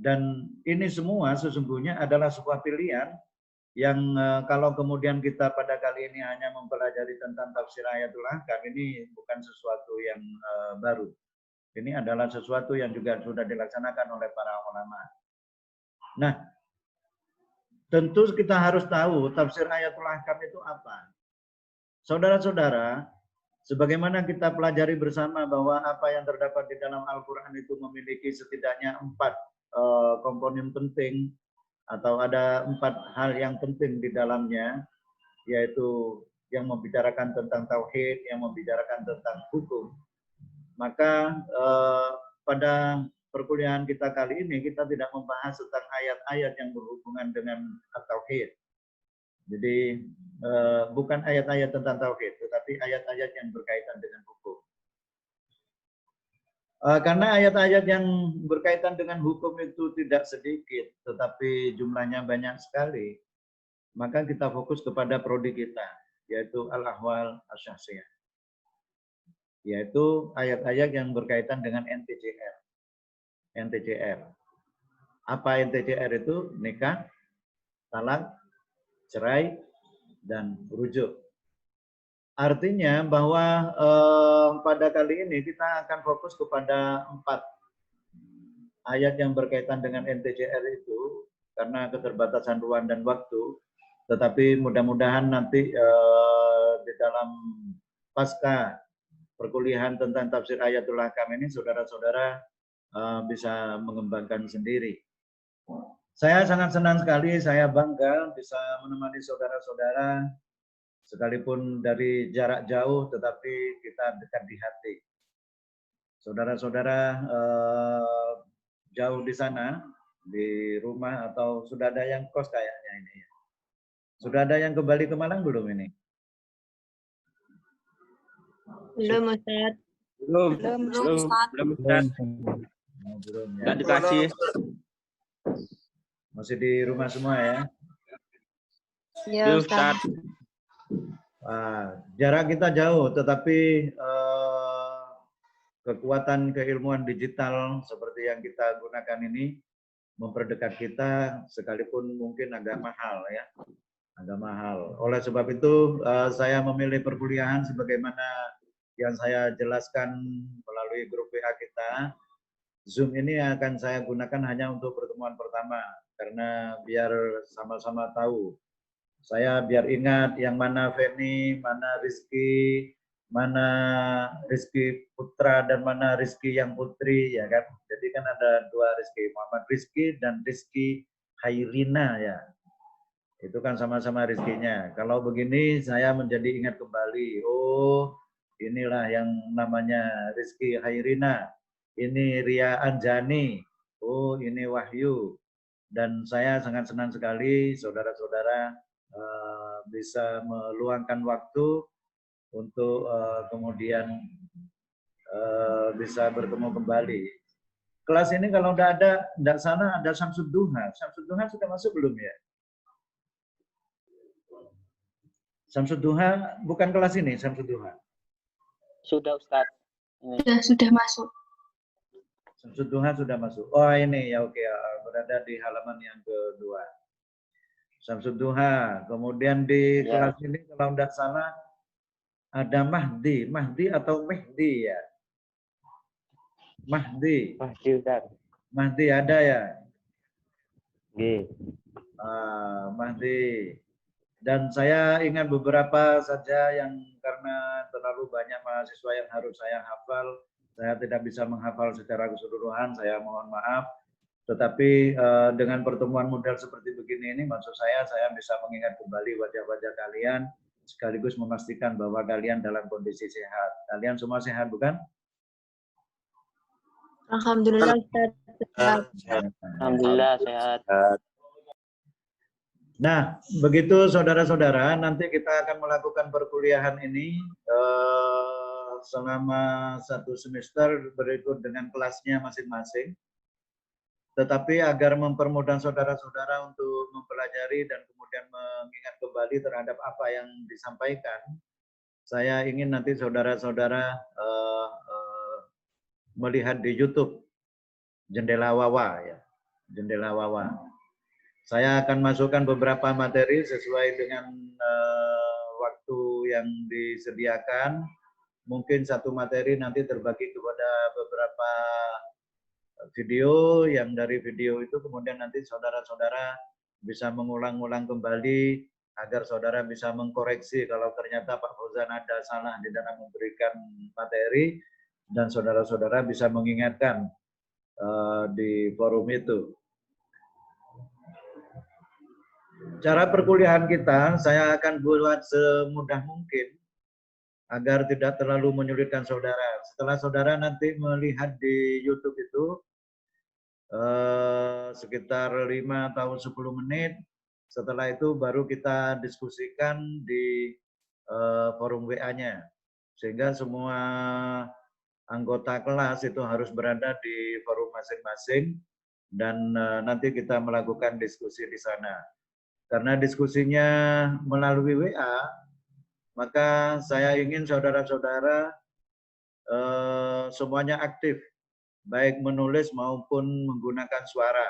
Dan ini semua sesungguhnya adalah sebuah pilihan yang kalau kemudian kita pada kali ini hanya mempelajari tentang tafsir Ayatul Ahkam, ini bukan sesuatu yang baru. Ini adalah sesuatu yang juga sudah dilaksanakan oleh para ulama. Nah, tentu kita harus tahu tafsir Ayatul Ahkam itu apa. Saudara-saudara, sebagaimana kita pelajari bersama bahwa apa yang terdapat di dalam Al-Quran itu memiliki setidaknya 4 komponen penting, atau ada 4 hal yang penting di dalamnya, yaitu yang membicarakan tentang tauhid, yang membicarakan tentang hukum. Maka pada perkuliahan kita kali ini kita tidak membahas tentang ayat-ayat yang berhubungan dengan tauhid. Jadi bukan ayat-ayat tentang tauhid, tetapi ayat-ayat yang berkaitan dengan hukum. Karena ayat-ayat yang berkaitan dengan hukum itu tidak sedikit, tetapi jumlahnya banyak sekali, maka kita fokus kepada prodi kita, yaitu Al-Ahwal Asy-Syakhsiyah, yaitu ayat-ayat yang berkaitan dengan NTJR. NTJR. Apa NTJR itu? Nikah, talak, cerai, dan rujuk. Artinya bahwa pada kali ini kita akan fokus kepada 4 ayat yang berkaitan dengan NTJR itu karena keterbatasan ruang dan waktu. Tetapi mudah-mudahan nanti di dalam pasca perkuliahan tentang tafsir Ayatul Ahkam ini saudara-saudara bisa mengembangkan sendiri. Saya sangat senang sekali, saya bangga bisa menemani saudara-saudara sekalipun dari jarak jauh tetapi kita dekat di hati. Saudara-saudara jauh di sana, di rumah atau sudah ada yang kos kayaknya ini. Sudah ada yang kembali ke Malang belum ini? Belum, Ustaz. Belum, Ustaz. Belum ya. Nggak dikasih. Masih di rumah semua ya? Ya, Ustaz. Jarak kita jauh, tetapi kekuatan keilmuan digital seperti yang kita gunakan ini memperdekat kita sekalipun mungkin agak mahal ya. Agak mahal. Oleh sebab itu saya memilih perkuliahan sebagaimana yang saya jelaskan melalui grup WA kita. Zoom ini akan saya gunakan hanya untuk pertemuan pertama karena biar sama-sama tahu. Saya biar ingat yang mana Feni, mana Rizky, mana Rizky Putra dan mana Rizky yang putri ya kan. Jadi kan ada 2 Rizky, Muhammad Rizky dan Rizky Hairina ya. Itu kan sama-sama Rizkinya. Kalau begini saya menjadi ingat kembali. Oh, inilah yang namanya Rizky Hairina. Ini Ria Anjani. Oh, ini Wahyu. Dan saya sangat senang sekali saudara-saudara bisa meluangkan waktu untuk kemudian bisa bertemu kembali. Kelas ini kalau tidak sana ada Syamsud Duha. Syamsud Duha sudah masuk belum ya? Syamsud Duha bukan kelas ini, Syamsud Duha. Sudah, Ustaz. Sudah masuk. Syamsud Duha sudah masuk. Oh ini ya oke, berada di halaman yang kedua. Syamsud Duha. Kemudian di kelas ini kalau tidak salah ada Mahdi. Mahdi atau Mehdi ya? Mahdi. Mahdi, Ustaz. Mahdi ada ya? Oke. Mahdi. Dan saya ingat beberapa saja yang karena terlalu banyak mahasiswa yang harus saya hafal, saya tidak bisa menghafal secara keseluruhan, saya mohon maaf. Tetapi dengan pertemuan model seperti begini ini, maksud saya bisa mengingat kembali wajah-wajah kalian, sekaligus memastikan bahwa kalian dalam kondisi sehat. Kalian semua sehat, bukan? Alhamdulillah, Ustaz. Alhamdulillah sehat. Nah, begitu saudara-saudara, nanti kita akan melakukan perkuliahan ini selama 1 semester berikut dengan kelasnya masing-masing. Tetapi agar mempermudah saudara-saudara untuk mempelajari dan kemudian mengingat kembali terhadap apa yang disampaikan, saya ingin nanti saudara-saudara melihat di YouTube Jendela Wawa ya. Jendela Wawa. Saya akan masukkan beberapa materi sesuai dengan waktu yang disediakan. Mungkin satu materi nanti terbagi kepada beberapa video, yang dari video itu kemudian nanti saudara-saudara bisa mengulang-ulang kembali agar saudara bisa mengkoreksi kalau ternyata Pak Fauzan ada salah di dalam memberikan materi, dan saudara-saudara bisa mengingatkan di forum itu. Cara perkuliahan kita, saya akan buat semudah mungkin agar tidak terlalu menyulitkan saudara. Setelah saudara nanti melihat di YouTube itu, sekitar 5 atau 10 menit, setelah itu baru kita diskusikan di forum WA-nya. Sehingga semua anggota kelas itu harus berada di forum masing-masing, dan nanti kita melakukan diskusi di sana. Karena diskusinya melalui WA, maka saya ingin saudara-saudara semuanya aktif, baik menulis maupun menggunakan suara.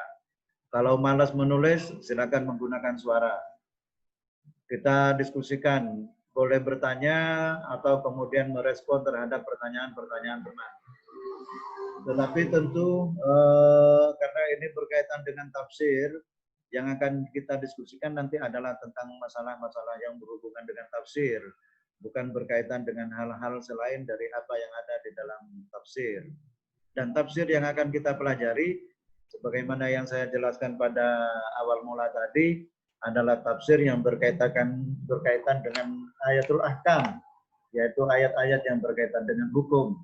Kalau malas menulis, silakan menggunakan suara. Kita diskusikan, boleh bertanya atau kemudian merespon terhadap pertanyaan-pertanyaan teman. Tetapi tentu karena ini berkaitan dengan tafsir, yang akan kita diskusikan nanti adalah tentang masalah-masalah yang berhubungan dengan tafsir, bukan berkaitan dengan hal-hal selain dari apa yang ada di dalam tafsir. Dan tafsir yang akan kita pelajari, sebagaimana yang saya jelaskan pada awal mula tadi, adalah tafsir yang berkaitan dengan ayatul ahkam, yaitu ayat-ayat yang berkaitan dengan hukum.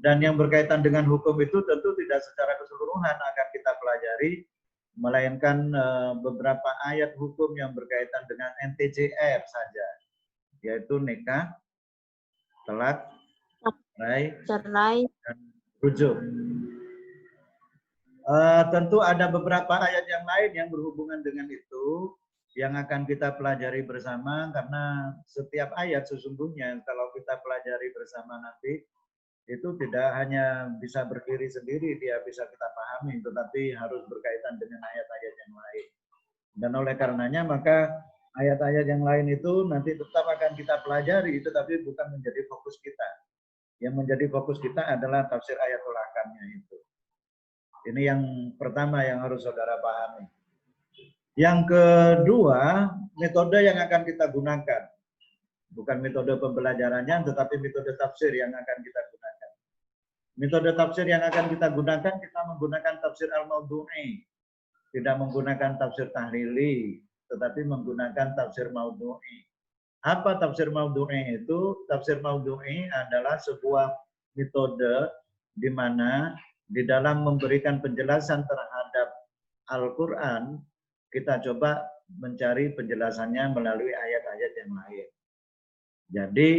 Dan yang berkaitan dengan hukum itu tentu tidak secara keseluruhan akan kita pelajari, melainkan beberapa ayat hukum yang berkaitan dengan NTJR saja, yaitu nikah, talak, cerai, dan rujuk. Tentu ada beberapa ayat yang lain yang berhubungan dengan itu yang akan kita pelajari bersama, karena setiap ayat sesungguhnya kalau kita pelajari bersama nanti itu tidak hanya bisa berdiri sendiri, dia bisa kita pahami, tetapi harus berkaitan dengan ayat-ayat yang lain. Dan oleh karenanya maka ayat-ayat yang lain itu nanti tetap akan kita pelajari, tetapi bukan menjadi fokus kita. Yang menjadi fokus kita adalah tafsir ayatul ahkamnya itu. Ini yang pertama yang harus saudara pahami. Yang kedua, metode yang akan kita gunakan. Bukan metode pembelajarannya, tetapi metode tafsir yang akan kita gunakan. Metode tafsir yang akan kita gunakan, kita menggunakan tafsir al-maudhu'i. Tidak menggunakan tafsir tahlili, tetapi menggunakan tafsir maudhu'i. Apa tafsir maudhu'i itu? Tafsir maudhu'i adalah sebuah metode di mana di dalam memberikan penjelasan terhadap Al-Quran, kita coba mencari penjelasannya melalui ayat-ayat yang lain. Jadi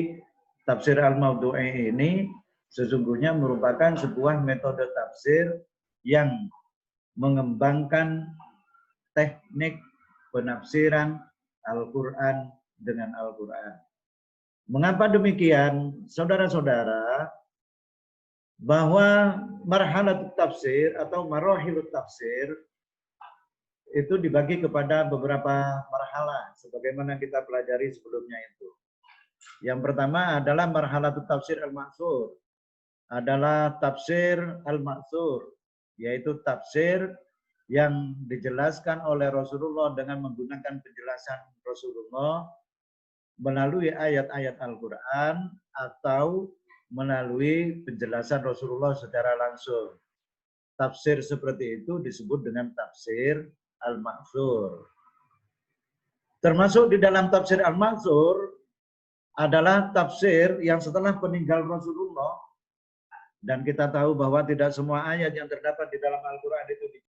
tafsir al-maudhu'i ini sesungguhnya merupakan sebuah metode tafsir yang mengembangkan teknik penafsiran Al-Quran dengan Al-Quran. Mengapa demikian, saudara-saudara? Bahwa marhalat tafsir atau marohilut tafsir itu dibagi kepada beberapa marhalah, sebagaimana kita pelajari sebelumnya itu. Yang pertama adalah marhalat tafsir al-ma'thur, adalah tafsir al-ma'thur, yaitu tafsir yang dijelaskan oleh Rasulullah dengan menggunakan penjelasan Rasulullah melalui ayat-ayat Al-Quran atau melalui penjelasan Rasulullah secara langsung. Tafsir seperti itu disebut dengan tafsir al-ma'thur. Termasuk di dalam tafsir al-ma'thur adalah tafsir yang setelah peninggal Rasulullah, dan kita tahu bahwa tidak semua ayat yang terdapat di dalam Al-Quran itu